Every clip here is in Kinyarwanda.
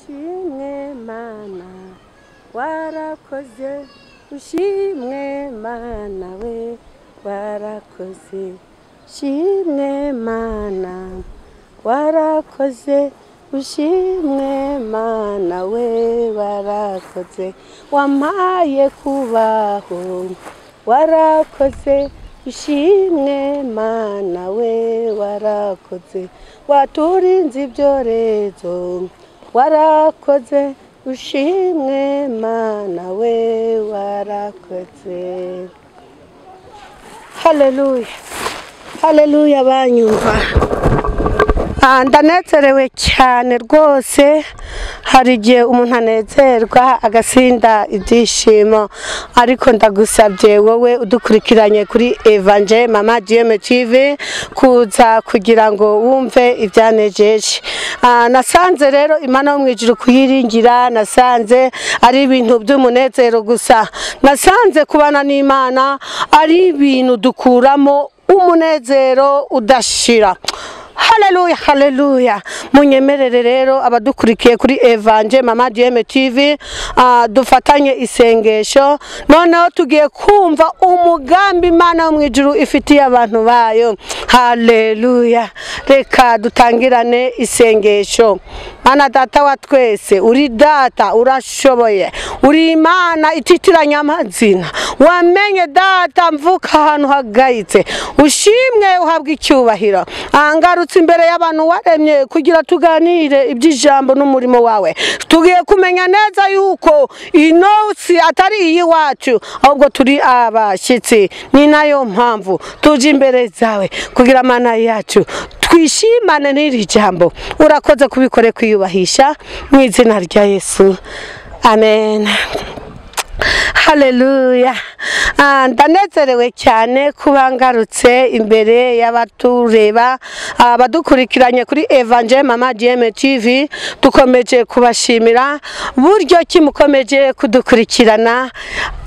ushimwe mana warakoze ushimwe mana we warakoze ushimwe mana warakoze ushimwe mana we warakoze wampaye kubaho warakoze ushimwe mana we warakoze waturinze ibyorezo warakoze ushimwe mana we warakoze. Haleluya haleluya banyumva ndanezerewe cyane rwose. Hari igihe umuntu anezerwa agasinda ibyishimo, ariko ndagusabye wowe udukurikiranye kuri Evangel Mama Dieu TV kuza kugira ngo wumve ibyanejeje. Nasanze rero Imana yo mwijuru kuyiringira, nasanze ari ibintu by'umunezero gusa, nasanze kubana n'Imana ari ibintu dukuramo umunezero udashira. Haleluya haleluya. Munyemerere rero abadukurikiye kuri Evangel Mama Dieu TV dufatanye isengesho, noneho tugiye kumva umugambi Imana yo mwijuru ifitiye abantu bayo. Haleluya. Reka dutangirane isengesho. Mana data wa twese, uri data urashoboye, uri Imana ititiranya amazina, wamenye data mvuka ahantu hagayitse, ushimwe uhabwa icyubahiro. Angarutse imbere y'abantu waremye kugira tuganire iby'ijambo n'umurimo wawe. Tugiye kumenya neza yuko inosi atari iyiwacu, ahubwo turi abashyitsi. Ni nayo mpamvu tuje imbere zawe kugira Mana yacu twishimane n'iri jambo. Urakoze kubikore kwiyubahisha mu izina rya Yesu, amen. Haleluya. Ndanezerewe cyane kuba ngarutse imbere y'abatureba abadukurikiranye kuri Evangel Mama Dieu TV. Dukomeje kubashimira buryo kimukomeje kudukurikirana.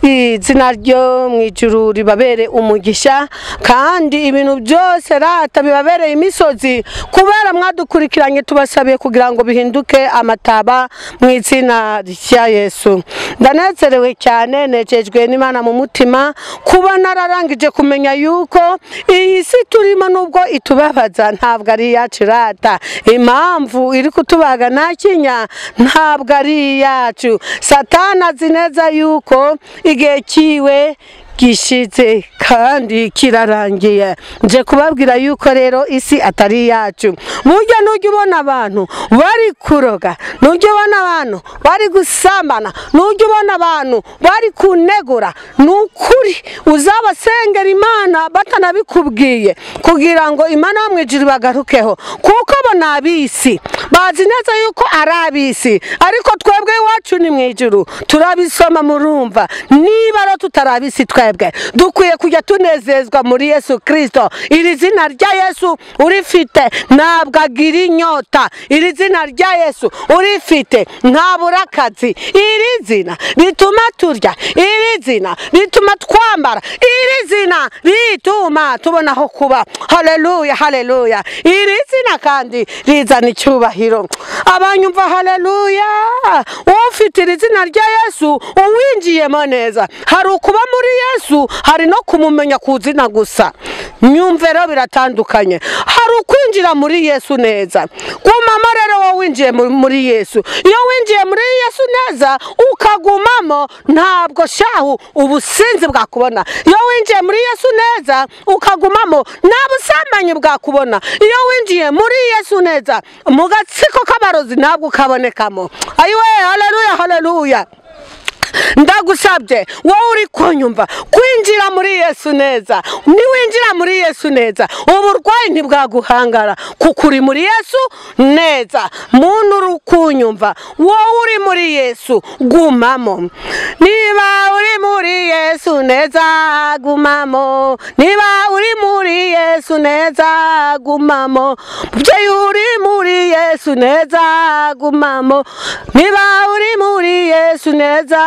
Izina ryo mwijuru ribabere umugisha, kandi ibintu byose rata bibabereye imisozi kubera mwadukurikiranye. Tubasabiye kugira ngo bihinduke amataba mu izina rya Yesu. Ndanezerewe cyane, nejejwe n'Imana mu mutima kuba nararangije kumenya yuko iyi si turimo nubwo itubabaza ntabwo ari iyacu rata. Impamvu iri kutubaga nakinya ntabwo ari iyacu. Satani azi neza yuko igihe kiwe gishize kandi kirarangiye. Nje kubabwira yuko rero isi atari yacu. Burya nujya ubona abantu bari kuroga, nujya ubona abantu bari gusambana, nujya ubona abantu bari kunegura, nukuri uzabasengera Imana batanabikubwiye kugira ngo Imana yo mwijuru bagarukeho, kuko bona abisi bazi neza yuko ari abisi, ariko twebwe iwacu ni mwijuru turabisoma murumva. Niba ro tutarabisi twebwe dukwiye kujya tunezezwa muri Yesu Kristo. Iri zina rya Yesu urifite ntabwo agira inyota, iri zina rya Yesu urifite ntabura akazi, iri zina rituma turya, iri zina rituma twambara, iri zina rituma tubonaho kuba. Haleluya haleluya. Iri zina kandi rizana icyubahiro. Abanyumva haleluya. Ufite iri zina rya Yesu uwinjiyemo neza. Hari ukuba muri Yesu, hari no kumumenya kuzina gusa. Nyumve rero biratandukanye. Hari ukwinjira muri Yesu neza. Kumama rero wowe winjiye muri Yesu. Iyo winjiye muri Yesu neza ukagumamo, ntabwo shahu ubusinzi bwakubona. Iyo winjiye muri Yesu neza ukagumamo, nabusamanye bwakubona. Iyo winjiye muri Yesu neza mu gatsiko k'abarozi ntabwo kabonekamo. Ayiwe haleluya haleluya. Ndagusabye wowe uri kunyumva kwinjira muri Yesu neza. Niwinjira muri Yesu neza uburwayi ntibwaguhangara, kuko uri muri Yesu neza. Muntu uri kunyumva wowe uri muri Yesu gumamo. Niba uri muri Yesu neza gumamo, niba uri muri Yesu neza gumamo, mubyeyi uri muri Yesu neza gumamo, niba uri muri Yesu neza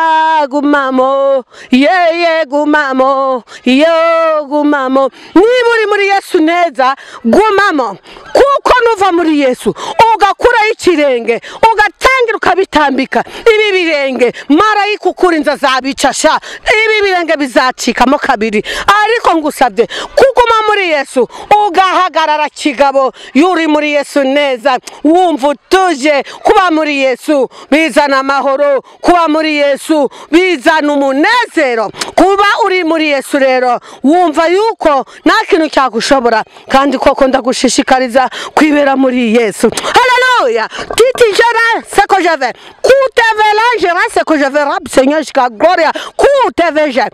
gumamo, yeye gumamo, yo gumamo. Niba uri muri Yesu neza gumamo, kuko nuva muri Yesu ugakura ikirenge ugatangira ukabitambika ibi birenge marayika ukurinza azabicasha ibi birenge bizacikamo kabiri ariko ngusabye kuguma muri Yesu ugahagarara kigabo yuri muri Yesu neza wumva utuje kuba muri Yesu bizana amahoro kuba muri Yesu bizana umunezero kuba uri muri Yesu rero wumva yuko nta kintu cyagushobora kandi koko ndagushishikariza kwibera muri Yesu. Alléluia. Tu diras ce que je vais. Coute vers ce que je verrai, Seigneur, jusqu'à gloria. Coute vers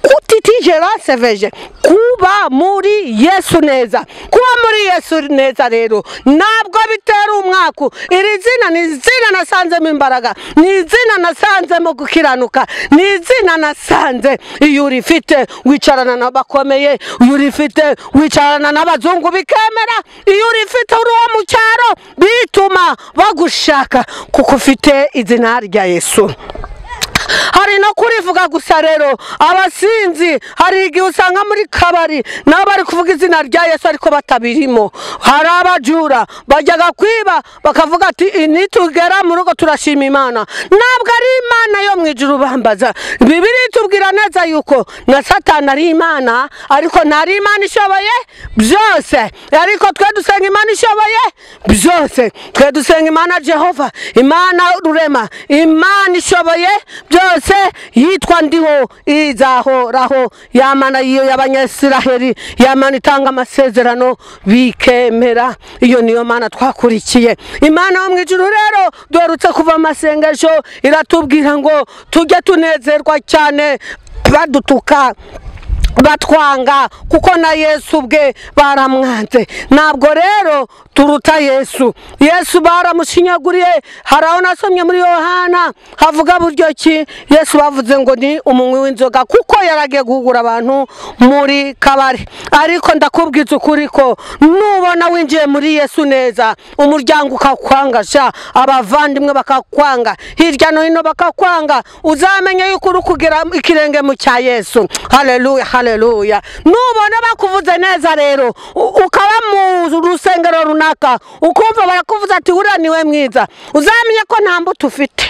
kutitijeranseveje kuba muri Yesu neza. Kuba muri Yesu neza rero nabwo bitera umwaku. Iri zina ni zina nasanzemo imbaraga, ni zina nasanzemo gukiranuka, ni zina nasanze iyo urifite wicarana n'abakomeye, iyo urifite wicarana n'abazungu bikemera, iyo urifite uri mu cyaro bituma bagushaka kuko ufite izina rya Yesu. Hari no kurivuga gusa rero abasinzi hari igihe usanga muri kabari nabo bari kuvuga izina rya Yesu ariko batabirimo. Hari abajura bajyaga kwiba bakavuga ati nitugera mu rugo turashima Imana. Ntabwo ari Imana yo mwijuru bambaza. Bibiliya itubwira neza yuko na Satani ari Imana ariko ntari Imana ishoboye byose. Ariko twe dusenga Imana ishoboye byose. Twe dusenga Imana Jehova, Imana Rurema, Imana ishoboye byose yitwa ndiho izahoraho, Yamana iyo y'Abanyesiraheli, Yamana itanga amasezerano bikemera. Iyo niyo Mana twakurikiye. Imana yo mwijuru rero dorutse kuva amasengesho iratubwira ngo tujye tunezerwa cyane badutuka batwanga kuko na Yesu bwe baramwanze. Ntabwo rero turuta Yesu. Yesu baramushinyaguriye. Haraho nasomye muri Yohana havuga buryo ki Yesu bavuze ngo ni umunywi w'inzoga kuko yaragiye guhugura abantu muri kabari. Ariko ndakubwiza ukuri ko nubona winjiye muri Yesu neza umuryango ukakwangasha, abavandimwe bakakwanga, hirya no hino bakakwanga, uzamenye yuko uri kugera ikirenge mu cya Yesu. Haleluya, haleluya. Nubona bakuvuze neza rero ukaba mu rusengero runaka ukumva barakuvuza ati uriya niwe mwiza, uzamenye ko nta mbuto ufite.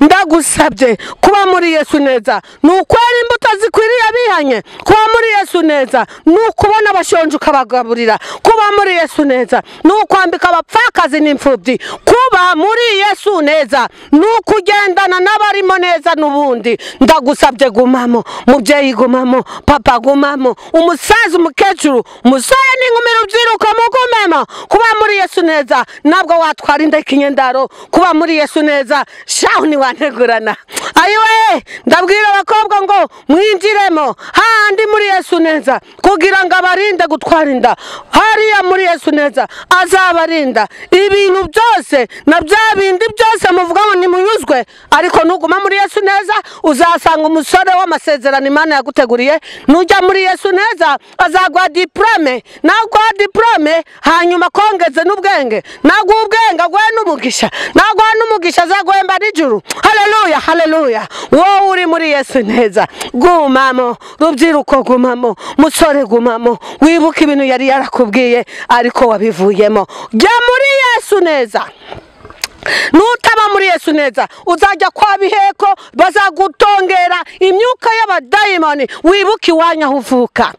Ndagusabye kuba muri Yesu neza nukwera imbuto zikwiriye bihanye. Kuba muri Yesu neza nukubona abashonje ukabagaburira. Kuba muri Yesu neza nukwambika abapfakazi n'imfubyi. Kuba muri Yesu neza nukugendana n'abarimo neza n'ubundi. Ndagusabye gumamo mubyeyi, gumamo papa, gumamo umusaza, umukecuru, umusore n'inkumi, rubyiruko mugumemo. Kuba muri Yesu neza nabwo watwara indeka inyendaro. Kuba muri Yesu neza shaho ni wantegurana. Ayiwe ndabwira abakobwa ngo mwinjiremo handi muri Yesu neza kugira ngo abarinde gutwara inda. Hariya muri Yesu neza azabarinda ibintu byose na bya bindi byose muvuga ngo nimunyuzwe. Ariko nuguma muri Yesu neza uzasanga umusore w'amasezerano Imana yaguteguriye. Nujya muri Yesu neza azagwa diplome, nagwa diplome hanyuma kongeze n'ubwenge, nagwa ubwenge agwe n'umugisha, nagwa n'umugisha azagwemba n'ijuru. Haleluya, haleluya. Wowe uri muri Yesu neza gumamo, rubyiruko gumamo, musore gumamo, wibuka ibintu yari yarakubwiye ariko wabivuyemo. Jya muri Yesu neza. Nutaba muri Yesu neza uzajya kwa biheko bazagutongera imyuka y'abadayimoni. Wibuka iwanya huvuka,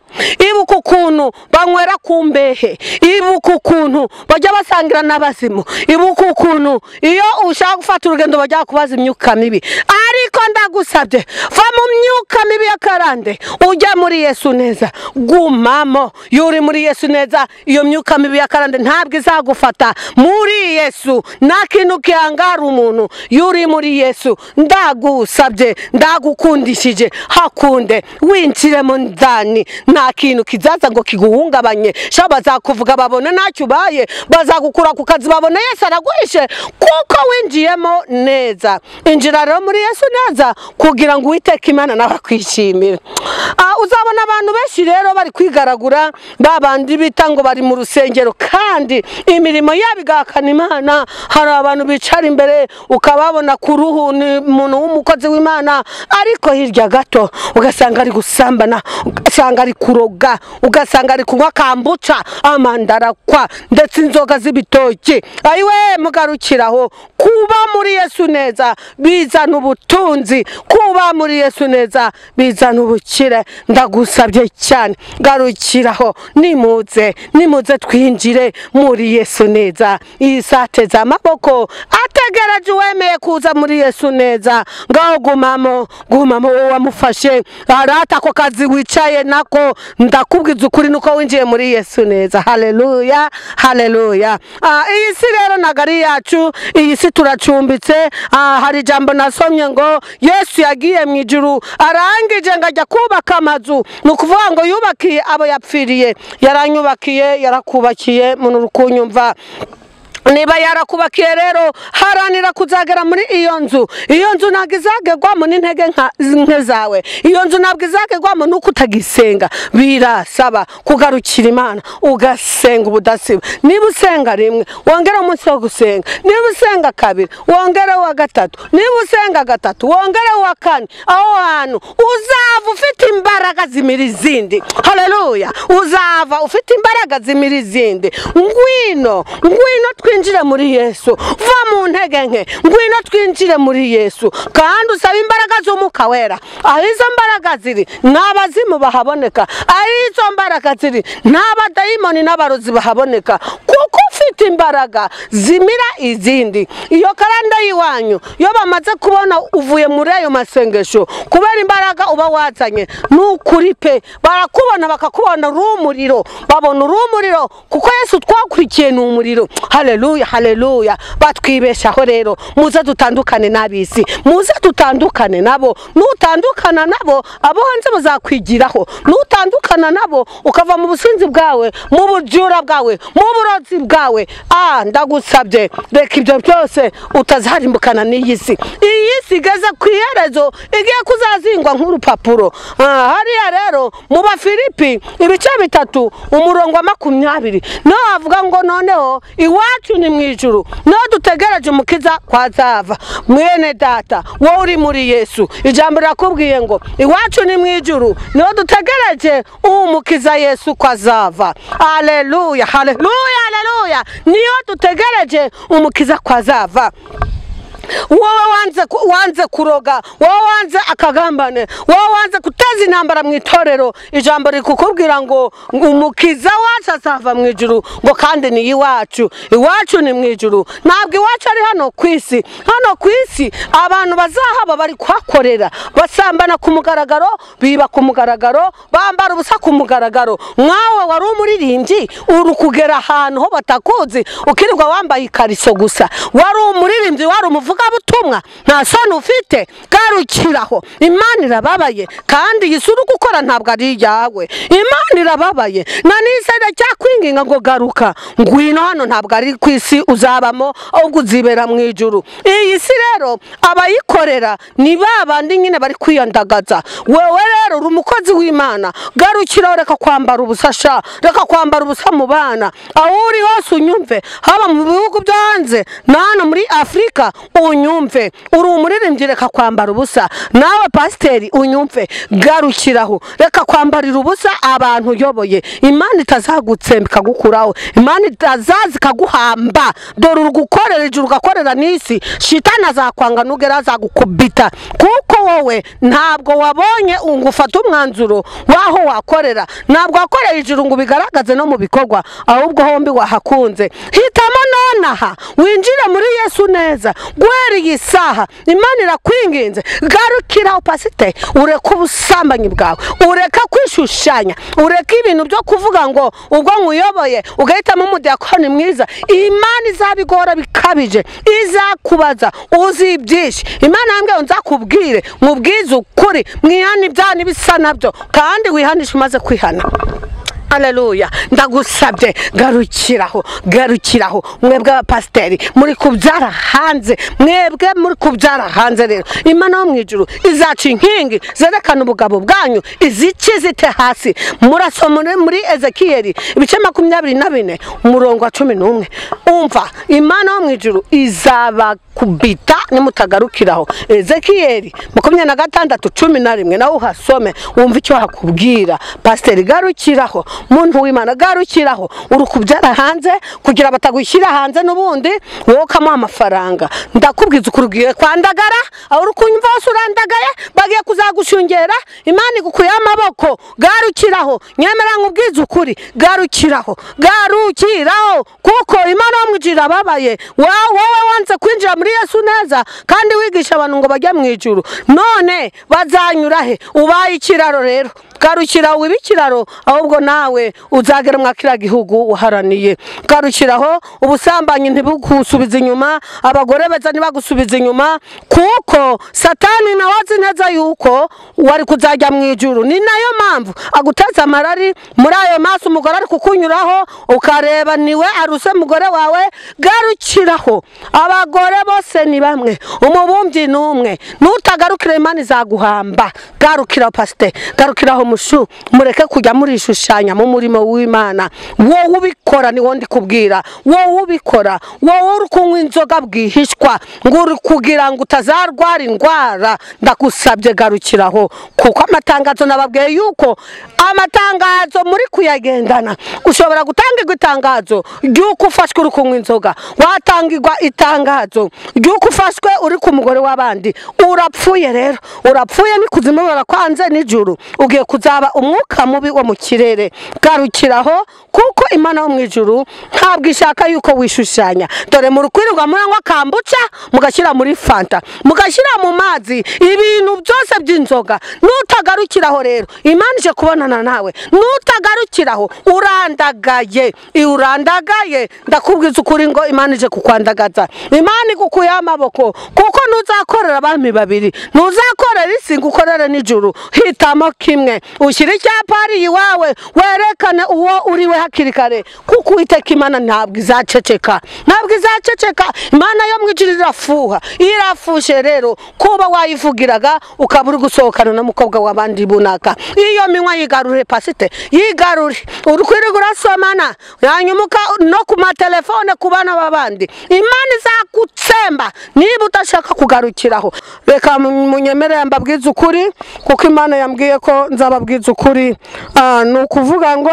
ibuka ukuntu banywera ku mbehe, ibuka ukuntu bajya basangira n'abazimu, ibuka ukuntu iyo ushaka gufata urugendo bajya kubaza imyuka mibi. Ariko ndagusabye va mu myuka mibi y'akarande ujya muri Yesu neza gumamo. Yuri muri Yesu neza iyo myuka mibi y'akarande ntabwo izagufata. Muri Yesu nakintu kihangara umuntu. Yuri muri Yesu ndagusabye ndagukundishije hakunde winjiremo ndani. Nta kintu kizaza ngo kiguhungabanye. Sha bazakuvuga babone ntacyo ubaye, bazagukura ku kazi babone Yesu araguhishe kuko winjiyemo neza. Injira rero muri Yesu neza kugira ngo Uwiteka Imana nawe akwishimire. Uzabona abantu benshi rero bari kwigaragura babandi bita ngo bari mu rusengero kandi imirimo yabo igahakana Imana. Hari abantu bicara imbere ukababona ku ruhu ni umuntu w'umukozi w'Imana ariko hirya gato ugasanga ari gusambana, ugasanga ari kuroga, ugasanga ari kunywa kambuca, amandarakwa ndetse inzoga z'ibitoki. Ayiwe mugarukiraho. Kuba muri Yesu neza bizana ubutunzi, kuba muri Yesu neza bizana ubukire. Ndagusabye cyane, garukiraho, nimuze twinjire muri Yesu neza. Isateze amaboko ategereje uwemeye kuza muri Yesu neza. Ngaho gumamo wamufashe arata ko kazi wicaye nako, ndakubwiza ukuri nuko winjiye muri Yesu neza. Haleluya, haleluya. Iyi si rero nagari yacu, iyi si turacumbitse. Hari ijambo nasomye ngo Yesu yagiye mu ijuru arangije ngajya kubaka amazu, nukuvuga ngo yubakiye abo yapfiriye. Yaranyubakiye, yarakubakiye, muntu rukunyumva. Niba yarakubakiye rero haranira kuzagera muri iyo nzu. Iyo nzu ntabwo izagerwamo n'intege nke zawe. Iyo nzu ntabwo izagerwamo nuko utagisenga. Birasaba kugarukira Imana ugasenga ubudasiba. Niba usenga rimwe wongera umunsi wo gusenga, niba usenga kabiri wongera wa gatatu, niba usenga gatatu wongera wa kane, aho hantu uzava ufite imbaraga zimira izindi. Haleluya, uzava ufite imbaraga zimira izindi. Ngwino twinjire muri Yesu, va mu ntege nke, ngwino twinjire muri Yesu kandi usaba imbaraga z'Umwuka Wera. Aho izo mbaraga ziri n'abazimu bahaboneka, aho izo mbaraga ziri n'abadayimoni n'abarozi bahaboneka, kuko ufite imbaraga zimira izindi. Iyo karanda yiwanyu yo bamaze kubona uvuye muri ayo masengesho kubera imbaraga uba wazanye, n'ukuri pe barakubona bakakubona rumuriro, babona urumuriro kuko Yesu twakurikiye n'umuriro. Haleluya, haleluya. Batwibeshaho rero, muze dutandukane n'abisi, muze dutandukane nabo. Nutandukana nabo abo hanze bazakwigiraho, nutandukana nabo ukava mu businzi bwawe, mu bujura bwawe, mu burozi bwawe. Ndagusabye reka ibyo byose utazarimbukana n'iyi si. Iyi si igeze ku iherezo, igiye kuzazingwa nk'urupapuro. Hariya rero mu Bafilipi ibice 3 umurongo wa 20 no avuga ngo noneho iwacu ni mu ijuru, no dutegereje umukiza kwa zava. Mwene data wowe uri muri Yesu, ijambo rakubwiye ngo iwacu ni mu ijuru, no dutegereje umukiza Yesu kwa zava. Haleluya, haleluya, haleluya. Niyo dutegereje umukiza kwa zava. Wowe wanze kuroga, wowe wanze akagambane, wowe wanze kuteza intambara mu itorero, ijambo rikukubwira ngo umukiza wacu azava mu ijuru, ngo kandi ni iwacu. Iwacu ni mu ijuru, ntabwo iwacu ari hano ku isi. Hano ku isi abantu bazahaba bari kwakorera, basambana ku mugaragaro, biba ku mugaragaro, bambara ubusa ku mugaragaro. Mwawe wari umuririmbyi uri kugera ahantu ho batakuzi, ukirirwa wambaye ikariso gusa. Wari umuririmbyi, wari umuvuga butumwa, nta soni ufite. Garukiraho, Imana irababaye kandi yisuru gukora ntabwo ari yawe. Imana irababaye, na nisere cyakwinginga ngo garuka, ngwino hano ntabwo ari ku isi uzabamo, ahubwo uzibera mu ijuru. Iyi si rero abayikorera ni babandi nyine bari kwiyandagaza. Wewe rero uri umukozi w'Imana, garukiraho, reka kwambara ubusasha, reka kwambara ubusa mu bana. Aho uri hose unyumve, haba mu bihugu byo hanze na hano muri Afrika unyumve. Uri umuririmbyi, reka kwambara ubusa. Nawe pasiteri unyumve, garukiraho, reka kwambarira ubusa abantu uyoboye. Imana itazagutsemba ikagukuraho, Imana itazaza ikaguhamba. Dore urugukorera ijuru ugakorera n'isi, shitani azakwanga nugera azagukubita, kuko wowe ntabwo wabonye ungufata umwanzuro waho wakorera. Ntabwo wakorera ijuru ngo bigaragaze no mu bikorwa, ahubwo hombi wahakunze. Hitamo nonaha winjire muri Yesu neza. Gwera iyi saha Imana irakwinginze, garukiraho pasite, ureka ubusambanyi bwawe, ureka kwishushanya, ureka ibintu byo kuvuga ngo ubwo nkuyoboye ugahitamo umudiyakoni mwiza. Imana izabigora bikabije, izakubaza uzibyishe. Imana yambwiye nzakubwire, mubwize ukuri, mwihana ibyaha n'ibisa nabyo, kandi wihanisha umaze kwihana. Haleluya, ndagusabye garukiraho. Mwebwe abapasiteri muri kubyara hanze, mwebwe muri kubyara hanze rero, Imana yo mu ijuru izaca inkingi zerekana ubugabo bwanyu, izici zite hasi. Murasoma muri Ezekiyeli ibice 24 umurongo wa 11. Umva, Imana yo mu ijuru izabakubita nimutagarukiraho. Ezekiyeli 26:11 nawe uhasome wumva icyo hakubwira. Pasiteri garukiraho, muntu w'Imana garukiraho uri kubyara hanze kugira batagushyira hanze n'ubundi wowe kamuha amafaranga ndakubwiza ukurugiye kwandagara aho uri kunyumva hose urandagaye bagiye kuzagushungera Imana igukuye amaboko garukiraho nyemera nkubwiza ukuri garukiraho kuko Imana wamwijira babaye wowe wanze kwinjira muri Yesu neza kandi wigisha abantu ngo bajye mu ijuru none bazanyura he ubaye ikiraro rero garukiraho wibikiraro ahubwo nawe uzagera mwakira gihugu uharaniye garukiraho ubusambanyi ntibugusubiza inyuma abagore beza ntibagusubiza inyuma kuko Satani nawe azi neza yuko wari kuzajya mu ijuru ni nayo mpamvu aguteza amarari muri ayo maso umugore ari kukunyuraho ukareba niwe aruse mugore wawe garukiraho abagore bose ni bamwe umubumbyi numwe nutagarukira Imana izaguhamba garukiraho pastor garukiraho mushu mureke kujya murishushanya mu murimo w'Imana wowe ubikora ni wondi kubwira wowe ubikora wowe uri kunywa inzoga bwihishwa ngo uri kugira ngo utazarwara indwara ndagusabye garukiraho kuko amatangazo nababwiye yuko amatangazo muri kuyagendana ushobora gutangirwa itangazo ry'uko ufashwe uri kunywa inzoga watangirwa itangazo ry'uko ufashwe uri ku mugore w'abandi urapfuye rero urapfuye ni kuzimu barakwanze n'ijuru ugiye kuzaba umwuka mubi wo mu kirere garukiraho kuko Imana wo mu ijuru ntabwo ishaka yuko wishushanya dore mu rukwirirwa murangwa kambuca mugashyira muri fanta mugashyira mu mazi ibintu byose by'inzoga nutagarukiraho rero Imana ije kubonana nawe nutagarukiraho urandagaye ndakubwiza ukuri ngo Imana ije kukwandagaza Imana igukuye amaboko kuko nuzakorera abami babiri nuzakorera isi ngukorera n'ijuru hitamo kimwe ushyira icyapa ari iwawe werekane uwo uriwe hakiri kare kuko Uwiteka Imana ntabwo izaceceka Imana yo mwijuru irafushe rero kuba wayivugiraga ukaba uri gusohokana n'umukobwa w'abandi bunaka iyo minywa yigarure pasite yigarure urukwirirwa urasomana yanyumuka no ku matelefone ku bana b'abandi Imana izakutsemba niba utashaka kugarukiraho reka munyemerere mbabwiza ukuri kuko Imana yambwiye ko nzababwiza ukuri ni ukuvuga ngo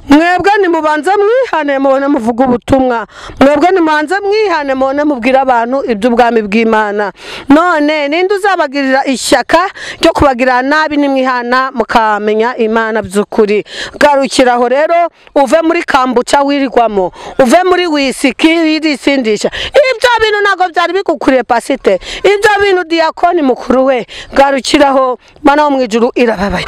mwebwe nimubanze mwihane mubone muvuga ubutumwa mwebwe nimubanze mwihane mubone mubwira abantu iby'ubwami bw'Imana none ninde uzabagirira ishyaka ryo kubagira nabi nimwihana mukamenya Imana by'ukuri garukiraho rero uve muri kambuca wirirwamo uve muri wisiki wirisindisha ibyo bintu nago byari bikukuriye pasite ibyo bintu diakoni mukuru we garukiraho Mana wo mu ijuru irababaye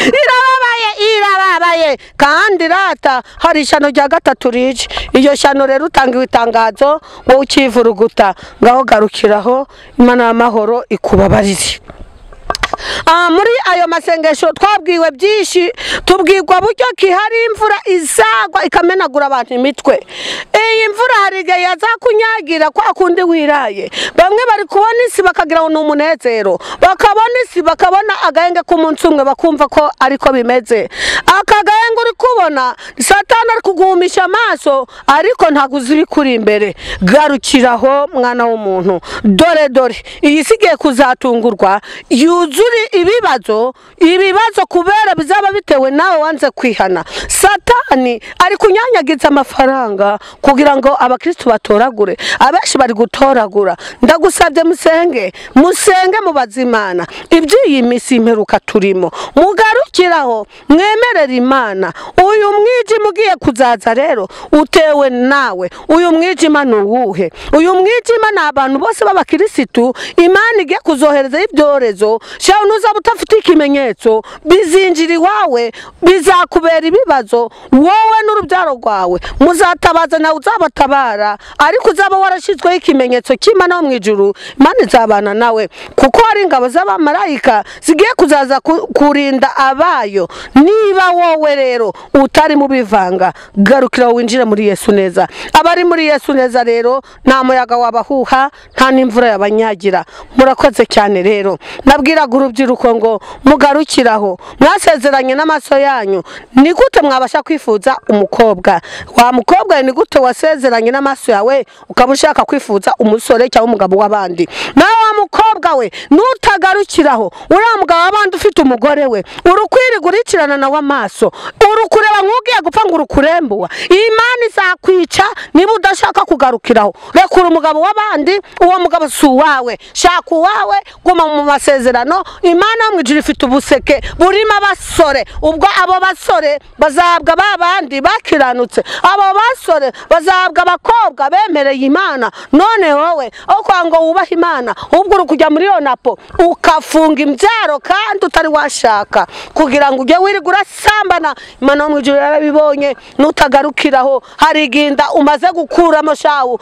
kandi rata hari ishano rya gatatu rije iyo shano rero utangiwe itangazo wowe ukivuruguta ngaho garukiraho Imana y'amahoro ikubabarire muri ayo masengesho twabwiwe byinshi tubwirwa buryo ki hari imvura izagwa ikamenagura abantu imitwe iyi mvura hari igihe yazakunyagira kwa kundi wiraye bamwe bari kubona isi bakagira ngo ni umunezero bakabona isi bakabona agahenge k'umunsi umwe bakumva ko ariko bimeze akagahenge uri kubona Satani ari kugumisha amaso ariko ntabwo uzi ibikuri imbere garukiraho mwana w'umuntu dore iyi sigiye kuzatungurwa yuzuri ibibazo kubera bizaba bitewe nawe wanze kwihana Satani ari kunyanyagiza amafaranga kugira ngo abakristo batoragure abenshi bari gutoragura ndagusabye musenge mu bazimana iby'iyi misi imperuka turimo mugarukiraho mwemerera Imana uyu mwijima ugiye kuzaza rero utewe nawe uyu mwijima nuwuhe uyu mwijima ni abantu bose b'abakirisitu Imana igiye kuzohereza ibyorezo shaho nuzaba utafite ikimenyetso bizinjira iwawe bizakubera ibibazo wowe n'urubyaro rwawe muzatabaza nawe uzabatabara ariko uzaba warashyizweho ikimenyetso cy'Imana wo mu ijuru Imana izabana nawe kuko hari ingabo z'abamarayika zigiye kuzaza kurinda abayo niba wowe rero utari mu bivanga garukira winjire muri Yesu neza abari muri Yesu neza rero nta muyaga wabahuha nta n'imvura yabanyagira murakoze cyane rero nabwira urubyiruko ngo mugarukiraho mwasezeranye n'amaso yanyu ni gute mwabasha kwifuza umukobwa wa mukobwa ni gute wasezeranye n'amaso yawe ukaba ushaka kwifuza umusore cyangwa umugabo w'abandi nawe wa mukobwa we nutagarukiraho uriya mugabo w'abandi ufite umugore we urukwirigurikirana nawe amaso urukureba nk'ugiye gupfa ngo urukurembuwa Imana izakwica niba udashaka kugarukiraho rekura umugabo w'abandi uwo mugabo si uwawe shaka uwawe guma mu masezerano Imana yo mu ijuru ifite ubuseke burimo abasore ubwo abo basore bazahabwa babandi bakiranutse abo basore bazahabwa abakobwa bemereye Imana none wowe aho kwanga wubaha Imana ubwo uri kujya muri yo napo ukafunga imbyaro kandi utari washaka kugira ngo ujye wirigura sambana Imana yo mu ijuru yarabibonye nutagarukiraho hari iginda umaze gukuramo shawu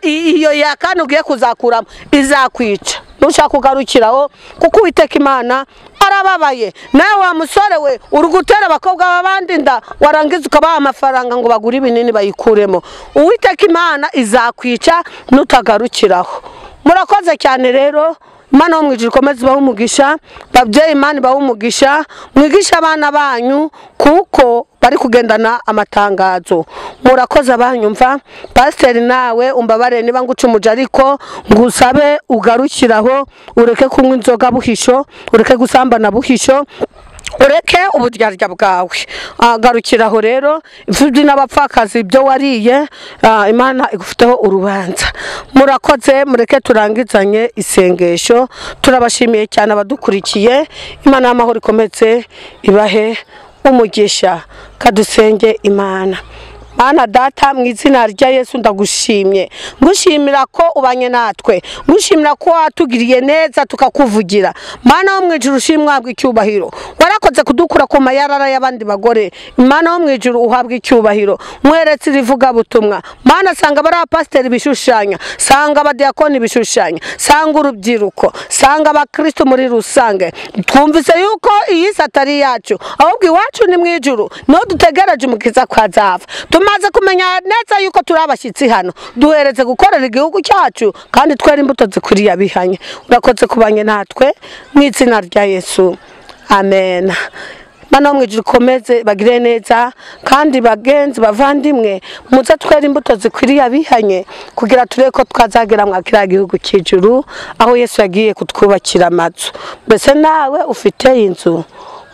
iyo yakana ugiye kuzakuramo izakwica nushaka kugarukiraho kuko Uwiteka Imana arababaye nawe wa musore we uri gutera abakobwa b'abandi nda warangiza ukabaha amafaranga ngo bagure ibinini bayikuremo Uwiteka Imana izakwica nutagarukiraho murakoze cyane rero Imana yo mu ijuru ikomeze ibahe umugisha babyeyi Imana ibahe umugisha mwigisha abana banyu kuko bari kugendana amatangazo murakoze abanyumva pasiteri nawe umbabare niba ngucumuje ariko ngusabe ugarukiraho ureke kunywa inzoga buhisho ureke gusambana buhisho ureke uburyarya bwawe garukiraho rero imfubyi n'abapfakazi ibyo wariye Imana igufiteho urubanza murakoze mureke turangizanye isengesho turabashimiye cyane abadukurikiye Imana y'amahoro ikomeze ibahe umugisha kadusenge Imana Mana data mu izina rya Yesu ndagushimye ngushimira ko ubanye natwe ngushimira ko watugiriye neza tukakuvugira Mana wo mu ijuru ushimwabwa icyubahiro warakoze kudukura ku mayarara y'abandi bagore Mana wo mu ijuru uhabwa icyubahiro mweretse rivuga butumwa Mana sanga bari abapasiteri bishushanya sanga abadiakoni bishushanya sanga urubyiruko sanga abakristo muri rusange twumvise yuko iyi satari yacu ahubwo iwacu ni mu ijuru no dutegereje umukiza kwa zava tumaze kumenya neza yuko turi abashyitsi hano duhereze gukorera igihugu cyacu kandi twera imbuto zikwiriye abihanye urakoze kubanye natwe mu izina rya Yesu amen Mana mu ijuru komeze bagire neza kandi bagenzi bavandimwe muze twera imbuto zikwiriye abihanye kugira tureko ko twazagera mu akira gihugu cy'ijuru aho Yesu yagiye kutwubakira amazu mbese nawe ufite inzu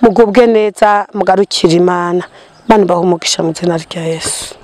mugubwe neza mugarukira Imana Imana ibahe umugisha mu izina rya Yesu.